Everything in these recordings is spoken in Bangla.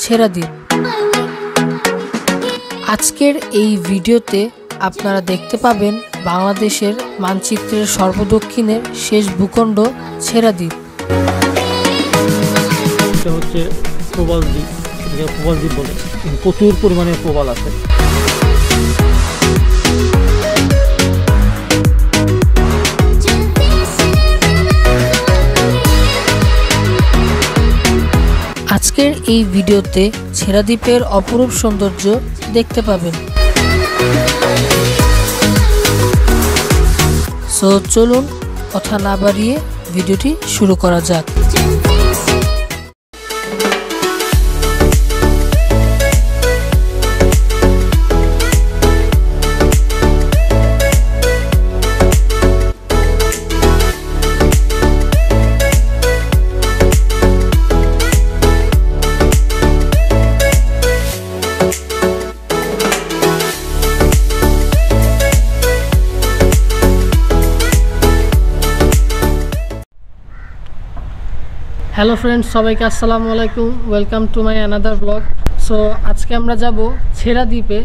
ছেড়া দ্বীপ। আজকের এই ভিডিওতে আপনারা দেখতে পাবেন বাংলাদেশের মানচিত্রের সর্বদক্ষিণের শেষ ভূখণ্ড ছেড়া দ্বীপ। এটা হচ্ছে প্রবাল দ্বীপ, এটাকে প্রবাল দ্বীপ বলে। প্রচুর পরিমাণে প্রবাল আছে। আজকের এই ভিডিওতে ছেড়া দ্বীপের অপরূপ সৌন্দর্য দেখতে পাবেন। সো চলুন কথা না বাড়িয়ে ভিডিওটি শুরু করা যাক। হ্যালো ফ্রেন্ডস, সবাইকে আসসালামু আলাইকুম। Welcome to my another blog. So আজকে আমরা যাব ছেড়া দ্বীপে।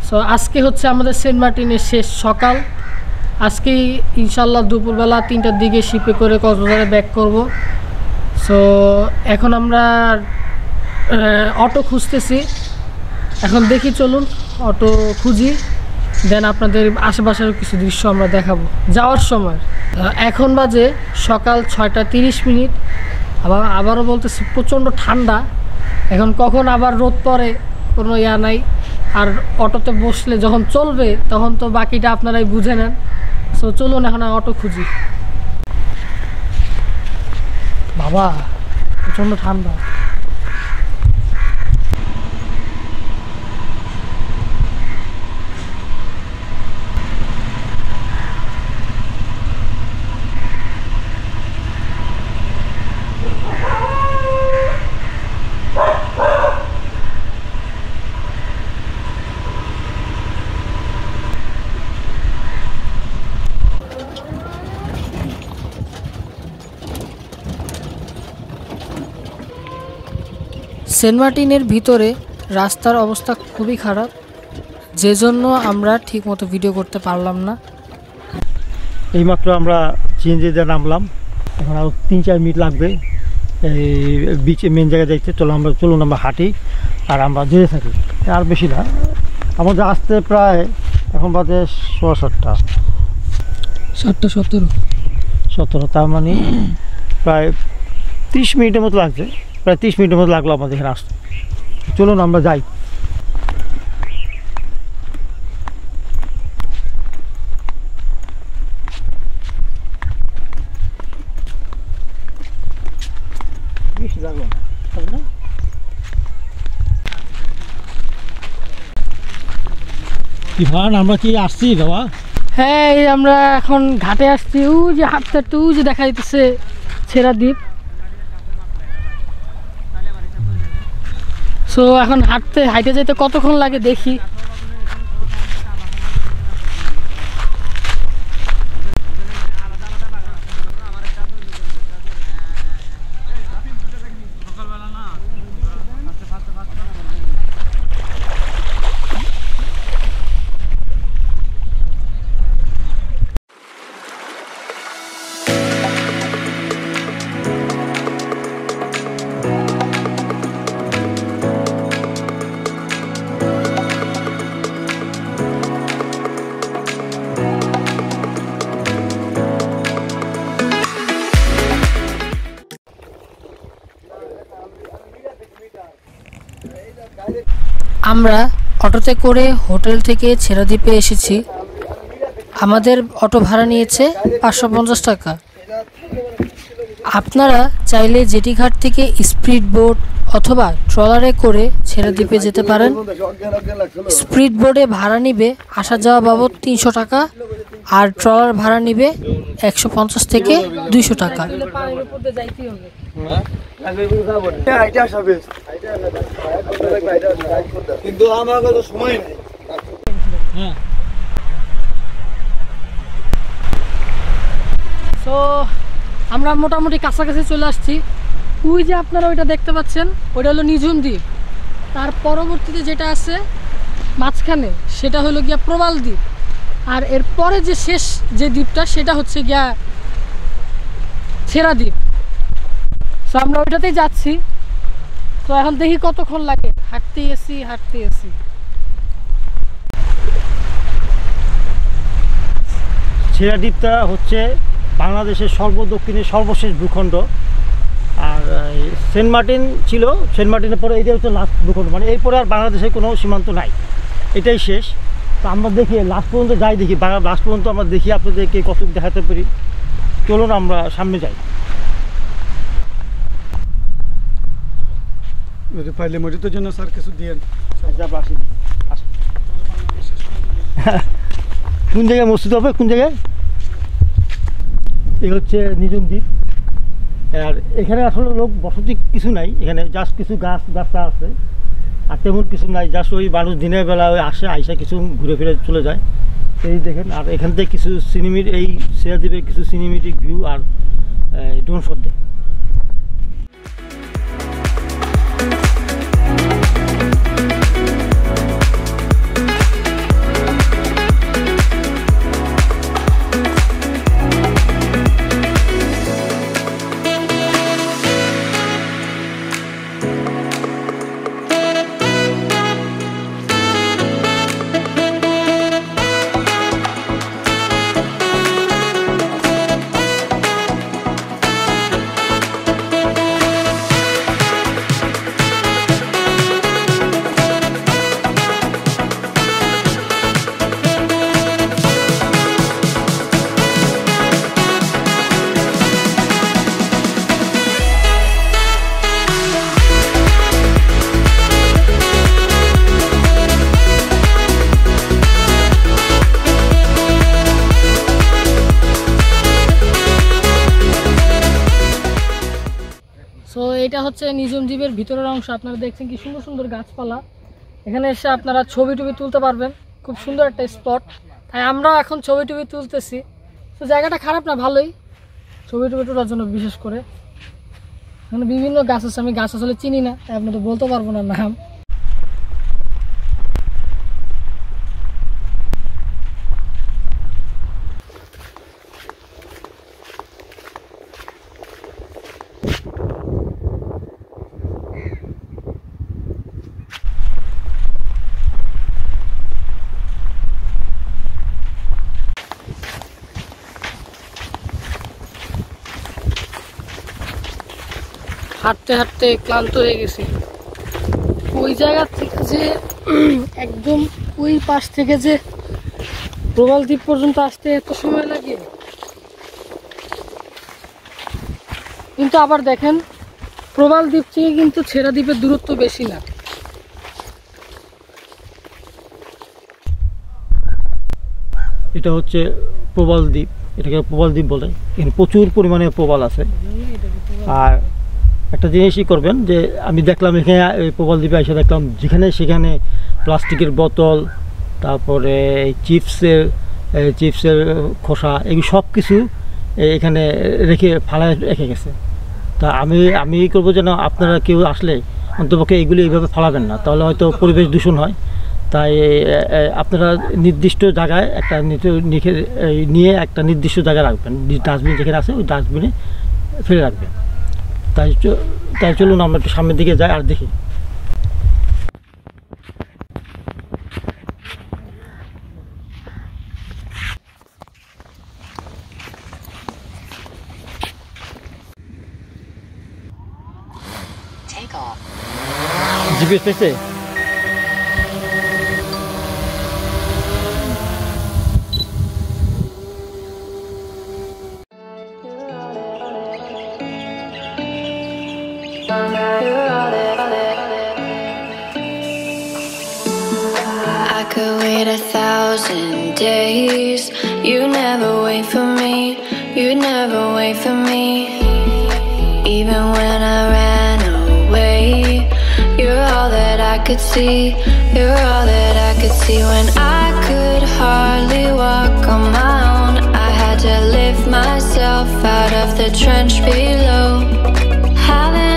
সো আজকে হচ্ছে আমাদের সেন্ট মার্টিনের শেষ সকাল। আজকেই ইনশাল্লাহ দুপুরবেলা 3টার দিকে শিপে করে কক্সবাজারে ব্যাক করব। সো এখন আমরা অটো খুঁজতেছি। এখন দেখি, চলুন অটো খুঁজি, দেন আপনাদের আশেপাশের কিছু দৃশ্য আমরা দেখাবো যাওয়ার সময়। এখন বাজে সকাল 6টা 30 মিনিট। আবারও বলতেছি প্রচণ্ড ঠান্ডা। এখন কখন আবার রোদ পড়ে কোনো ইয়া নাই। আর অটোতে বসলে যখন চলবে তখন তো বাকিটা আপনারাই বুঝে নেন। সো চলুন এখন অটো খুঁজি। বাবা প্রচণ্ড ঠান্ডা। সেন্ট মার্টিনের ভিতরে রাস্তার অবস্থা খুবই খারাপ, যে জন্য আমরা ঠিকমতো ভিডিও করতে পারলাম না। এইমাত্র আমরা সিএনজিতে নামলাম, এখন আরও 3-4 মিনিট লাগবে এই বিচে মেন জায়গায় যাইতে। চলুন আমরা হাঁটি আর আমরা যেতে থাকি, আর বেশি না। আমাদের আসতে প্রায় এখন বাজে 7:17, তার মানে প্রায় 30 মিনিটের মতো লাগছে। প্রায় 30 মিনিটের মতো লাগলো আমাদের এখানে আসতে। চলুন আমরা যাই। আমরা কি আসছি বাবা? হ্যাঁ, এই আমরা এখন ঘাটে আসছি। ও যে হাঁটতে যে দেখা যাইতেছে ছেড়া দ্বীপ। সো এখন হাইটে যেতে কতক্ষণ লাগে দেখি। আমরা অটোতে করে হোটেল থেকে ছেড়া দ্বীপে এসেছি। আমাদের অটো ভাড়া নিয়েছে 550 টাকা। আপনারা চাইলে জেটি ঘাট থেকে স্পিড বোট অথবা ট্রলারে করে ছেড়া দ্বীপে যেতে পারেন। স্পিড বোটে ভাড়া নিবে আসা যাওয়া বাবদ 300 টাকা, আর ট্রলার ভাড়া নিবে 150 থেকে 200 টাকা। কিন্তু আমার কাছে সময় নেই। তো আমরা মোটামুটি কাছাকাছি চলে আসছি। ওই যে আপনারা ওইটা দেখতে পাচ্ছেন, ওইটা হলো নিঝুম দ্বীপ। তার পরবর্তীতে যেটা আছে মাঝখানে সেটা হলো গিয়া প্রবাল দ্বীপ। আর এর পরে যে শেষ যে দ্বীপটা সেটা হচ্ছে গিয়া ছেড়া দ্বীপ। তো আমরা ওইটাতেই যাচ্ছি। তো এখন দেখি কতক্ষণ লাগে, হাঁটতে এসি। ছেড়া দ্বীপটা হচ্ছে বাংলাদেশের সর্বদক্ষিণের সর্বশেষ ভূখণ্ড। আর সেন্ট মার্টিন ছিল, সেন্ট মার্টিনের পরে এইটা হচ্ছে লাস্ট ভূখণ্ড, মানে এরপরে আর বাংলাদেশের কোনো সীমান্ত নাই, এটাই শেষ। তো আমরা দেখি লাস্ট পর্যন্ত যাই, দেখি লাস্ট পর্যন্ত আমরা দেখি আপনাদেরকে কত দেখাতে পারি। চলুন আমরা সামনে যাই। পাইলে মরিতের জন্য স্যার কিছু দিয়েন। কোন জায়গায় মসজিদ হবে, কোন জায়গায়? এই হচ্ছে নিঝুম দ্বীপ। আর এখানে আসলে লোক বসতি কিছু নাই, এখানে জাস্ট কিছু গাছটা আছে, আর তেমন কিছু নাই। জাস্ট ওই মানুষ দিনের বেলা ওই আইসা কিছু ঘুরে ফিরে চলে যায়। এই দেখেন, আর এখান থেকে কিছু এই ছেড়া দ্বীপের কিছু সিনেমেটিক ভিউ আর ড্রোন শট দেয়। তো এটা হচ্ছে নিঝুম দ্বীপের ভিতরের অংশ। আপনারা দেখছেন কি সুন্দর সুন্দর গাছপালা। এখানে এসে আপনারা ছবি টবি তুলতে পারবেন, খুব সুন্দর একটা স্পট। তাই আমরাও এখন ছবি টবি তুলতেছি। তো জায়গাটা খারাপ না, ভালোই ছবি টবি তোলার জন্য। বিশেষ করে এখানে বিভিন্ন গাছ আছে, আমি গাছ আসলে চিনি না, তাই আপনাদের বলতে পারবো না নাম। হাঁটতে হাঁটতে ক্লান্ত হয়ে গেছি। ওই জায়গা থেকে যে একদম ওই পাশ থেকে যে প্রবাল দ্বীপ পর্যন্ত আসতে এত সময় লাগে। কিন্তু আবার দেখেন, প্রবাল দ্বীপ থেকে কিন্তু ছেড়া দ্বীপের দূরত্ব বেশি না। এটা হচ্ছে প্রবাল দ্বীপ, এটাকে প্রবাল দ্বীপ বলে। এখানে প্রচুর পরিমাণে প্রবাল আছে। আর একটা জিনিসই করবেন যে আমি দেখলাম এখানে প্রবাল দ্বীপে এসে দেখলাম যেখানে সেখানে প্লাস্টিকের বোতল, তারপরে চিপসের খোসা, এগুলো সব কিছু এখানে রেখে গেছে। তা আমি করবো যেন আপনারা কেউ আসলে অন্তপক্ষে এগুলি এইভাবে ফালাবেন না, তাহলে হয়তো পরিবেশ দূষণ হয়। তাই আপনারা নির্দিষ্ট জায়গায় একটা নিয়ে একটা নির্দিষ্ট জায়গায় রাখবেন, ডাস্টবিন যেখানে আছে ওই ডাস্টবিনে ফেলে রাখবেন। তাই চলুন আমরা একটু সামনের দিকে যাই আর দেখি। জিপিএস পেয়েছে? I could wait 1,000 days. You never wait for me. You never wait for me. Even when I ran away, you're all that I could see. You're all that I could see. When I could hardly walk on my own, I had to lift myself out of the trench below. Haven't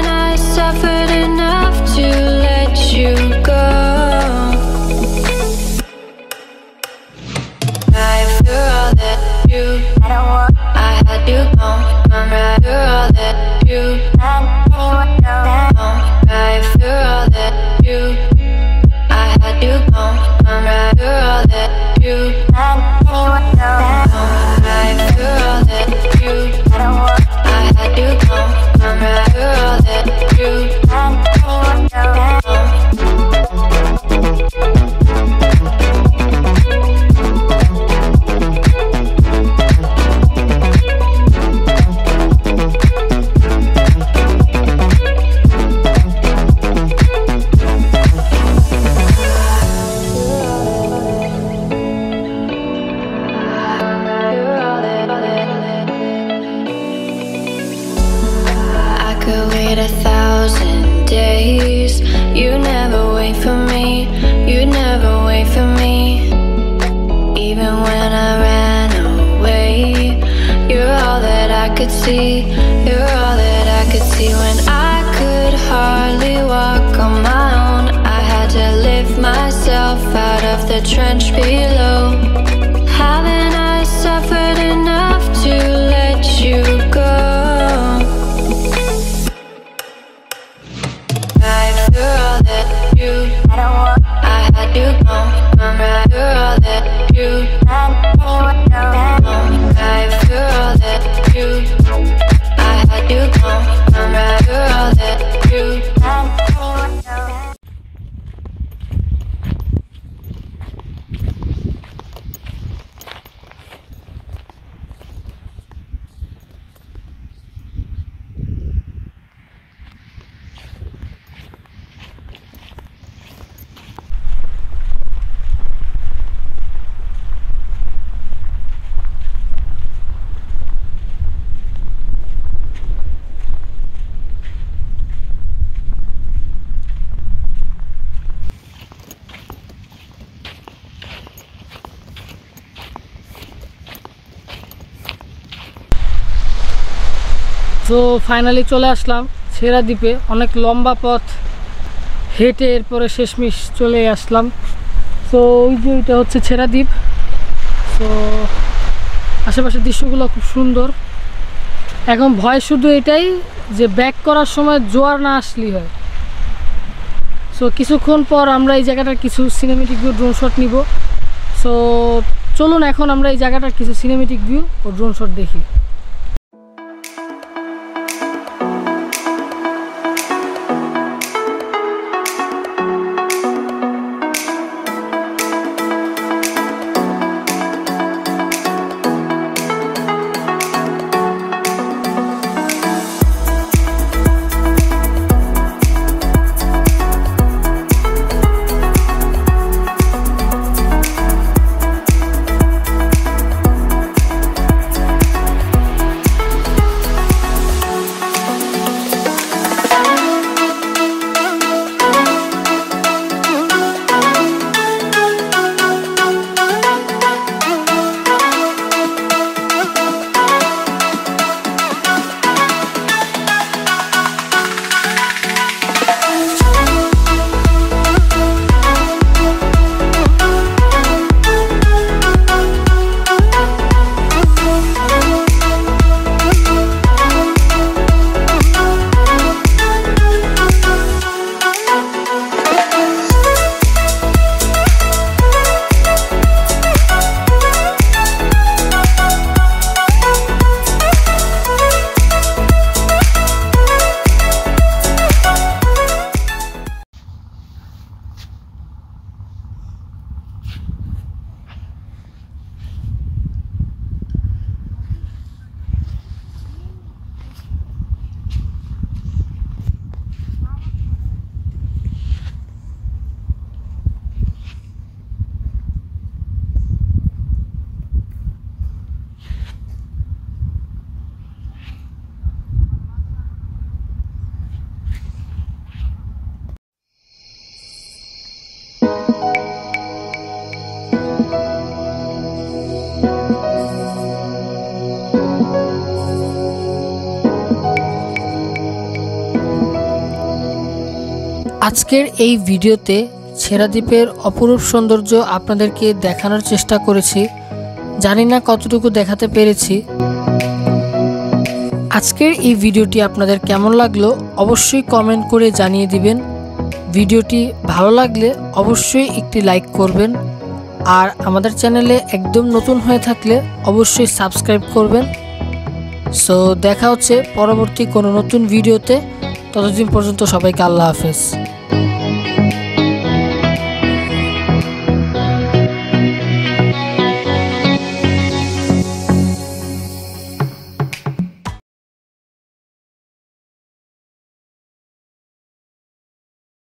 1,000 days. You never wait for me, you never wait for me. Even when I ran away, you're all that I could see, you're all that I could see. When I could hardly walk on my own, I had to lift myself out of the trench below. Haven't I suffered enough to let you go? You're all that you, I had to come right. You're all that you, you're all that you, I had to come right. You're all that you. তো ফাইনালি চলে আসলাম ছেড়া দ্বীপে। অনেক লম্বা পথ হেঁটে এরপরে শেষমেশ চলে আসলাম। তো ওই যে এটা হচ্ছে ছেড়া দ্বীপ। তো আশেপাশের দৃশ্যগুলো খুব সুন্দর। এখন ভয় শুধু এটাই যে ব্যাক করার সময় জোয়ার না আসলেই হয়। সো কিছুক্ষণ পর আমরা এই জায়গাটার কিছু সিনেমেটিক ভিউ ড্রোন শট নিব। সো চলুন এখন আমরা এই জায়গাটার কিছু সিনেমেটিক ভিউ ও ড্রোন শট দেখি। আজকের এই ভিডিওতে ছেড়া দ্বীপের অপরূপ সৌন্দর্য আপনাদেরকে দেখানোর চেষ্টা করেছি। জানি না কতটুকু দেখাতে পেরেছি। আজকের এই ভিডিওটি আপনাদের কেমন লাগলো অবশ্যই কমেন্ট করে জানিয়ে দিবেন। ভিডিওটি ভালো লাগলে অবশ্যই একটি লাইক করবেন, আর আমাদের চ্যানেলে একদম নতুন হয়ে থাকলে অবশ্যই সাবস্ক্রাইব করবেন। সো দেখা হচ্ছে পরবর্তী কোনো নতুন ভিডিওতে। ততদিন পর্যন্ত সবাইকে আল্লাহ হাফেজ।